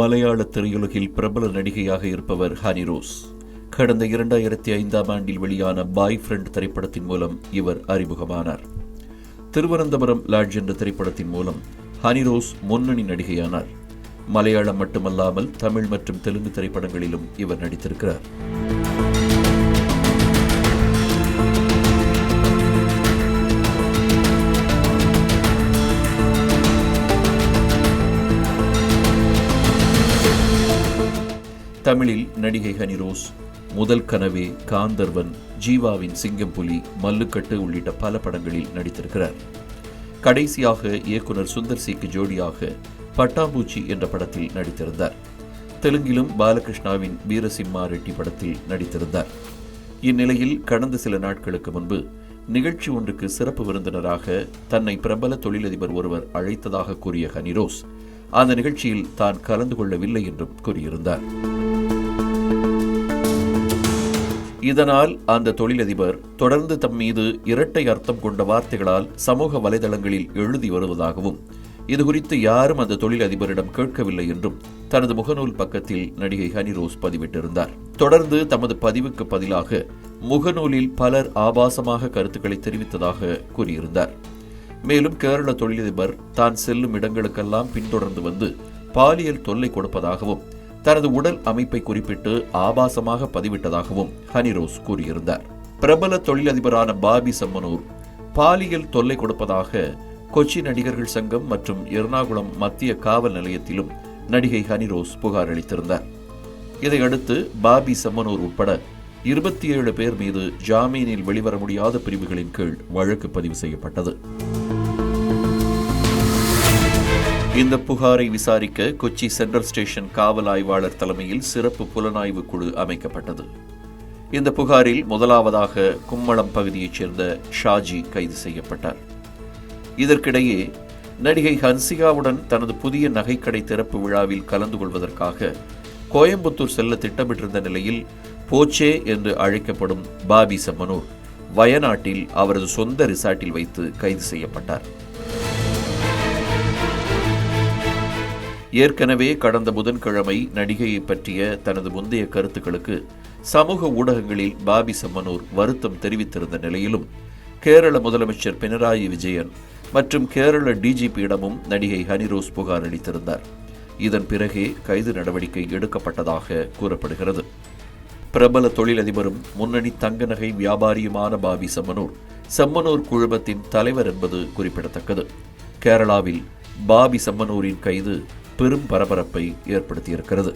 மலையாள திரையுலகில் பிரபல நடிகையாக இருப்பவர் ஹனி ரோஸ். கடந்த 2005ஆம் ஆண்டில் வெளியான பாய் ஃப்ரெண்ட் திரைப்படத்தின் மூலம் இவர் அறிமுகமானார். திருவனந்தபுரம் லாட்ஜ் என்ற திரைப்படத்தின் மூலம் ஹனி ரோஸ் முன்னணி நடிகையானார். மலையாளம் மட்டுமல்லாமல் தமிழ் மற்றும் தெலுங்கு திரைப்படங்களிலும் இவர் நடித்திருக்கிறார். தமிழில் நடிகை ஹனி ரோஸ் முதல் கனவே, காந்தர்வன், ஜீவாவின் சிங்கம்புலி, மல்லுக்கட்டு உள்ளிட்ட பல படங்களில் நடித்திருக்கிறார். கடைசியாக இயக்குனர் சுந்தர் சிக்கு ஜோடியாக பட்டாம்பூச்சி என்ற படத்தில் நடித்திருந்தார். தெலுங்கிலும் பாலகிருஷ்ணாவின் வீரசிம்மா ரெட்டி படத்தில் நடித்திருந்தார். இந்நிலையில் கடந்த சில நாட்களுக்கு முன்பு நிகழ்ச்சி ஒன்றுக்கு சிறப்பு விருந்தினராக தன்னை பிரபல தொழிலதிபர் ஒருவர் அழைத்ததாக கூறிய ஹனி ரோஸ் அந்த நிகழ்ச்சியில் தான் கலந்து கொள்ளவில்லை என்றும் கூறியிருந்தார். இதனால் அந்த தொழிலதிபர் தொடர்ந்து தம் மீது இரட்டை அர்த்தம் கொண்ட வார்த்தைகளால் சமூக வலைதளங்களில் எழுதி வருவதாகவும், இதுகுறித்து யாரும் அந்த தொழிலதிபரிடம் கேட்கவில்லை என்றும் தனது முகநூல் பக்கத்தில் நடிகை ஹனி ரோஸ் பதிவிட்டிருந்தார். தொடர்ந்து தமது பதிவுக்கு பதிலாக முகநூலில் பலர் ஆபாசமாக கருத்துக்களை தெரிவித்ததாக கூறியிருந்தார். மேலும் கேரள தொழிலதிபர் தான் செல்லும் இடங்களுக்கெல்லாம் பின்தொடர்ந்து வந்து பாலியல் தொல்லை கொடுப்பதாகவும், தனது உடல் அமைப்பை குறிப்பிட்டு ஆபாசமாக பதிவிட்டதாகவும் ஹனி ரோஸ் கூறியிருந்தார். பிரபல தொழிலதிபரான பாபி சம்மனூர் பாலியல் தொல்லை கொடுப்பதாக கொச்சி நடிகர்கள் சங்கம் மற்றும் எர்ணாகுளம் மத்திய காவல் நிலையத்திலும் நடிகை ஹனி ரோஸ் புகார் அளித்திருந்தார். இதையடுத்து பாபி சம்மனூர் உட்பட 27 பேர் மீது ஜாமீனில் வெளிவர முடியாத பிரிவுகளின் கீழ் வழக்கு பதிவு செய்யப்பட்டது. இந்த புகாரை விசாரிக்க கொச்சி சென்ட்ரல் ஸ்டேஷன் காவல் ஆய்வாளர் தலைமையில் சிறப்பு புலனாய்வு குழு அமைக்கப்பட்டது. இந்த புகாரில் முதலாவதாக கும்மளம் பகுதியைச் சேர்ந்த ஷாஜி கைது செய்யப்பட்டார். இதற்கிடையே நடிகை ஹன்சிகாவுடன் தனது புதிய நகைக்கடை திறப்பு விழாவில் கலந்து கொள்வதற்காக கோயம்புத்தூர் செல்ல திட்டமிட்டிருந்த நிலையில் போச்சே என்று அழைக்கப்படும் பாபி சம்மனூர் வயநாட்டில் அவரது சொந்த ரிசார்ட்டில் வைத்து கைது செய்யப்பட்டார். ஏற்கனவே கடந்த புதன்கிழமை நடிகையை பற்றிய தனது முந்தைய கருத்துக்களுக்கு சமூக ஊடகங்களில் பாபி சம்மனூர் வருத்தம் தெரிவித்திருந்த நிலையிலும் கேரள முதலமைச்சர் பினராயி விஜயன் மற்றும் கேரள டிஜிபியிடமும் நடிகை ஹனி ரோஸ் புகார் அளித்திருந்தார். இதன் பிறகே கைது நடவடிக்கை எடுக்கப்பட்டதாக கூறப்படுகிறது. பிரபல தொழிலதிபரும் முன்னணி தங்க நகை வியாபாரியுமான பாபி சம்மனூர் குழுமத்தின் தலைவர் என்பது குறிப்பிடத்தக்கது. கேரளாவில் பாபி சம்மனூரின் கைது பெரும் பரபரப்பை ஏற்படுத்தியிருக்கிறது.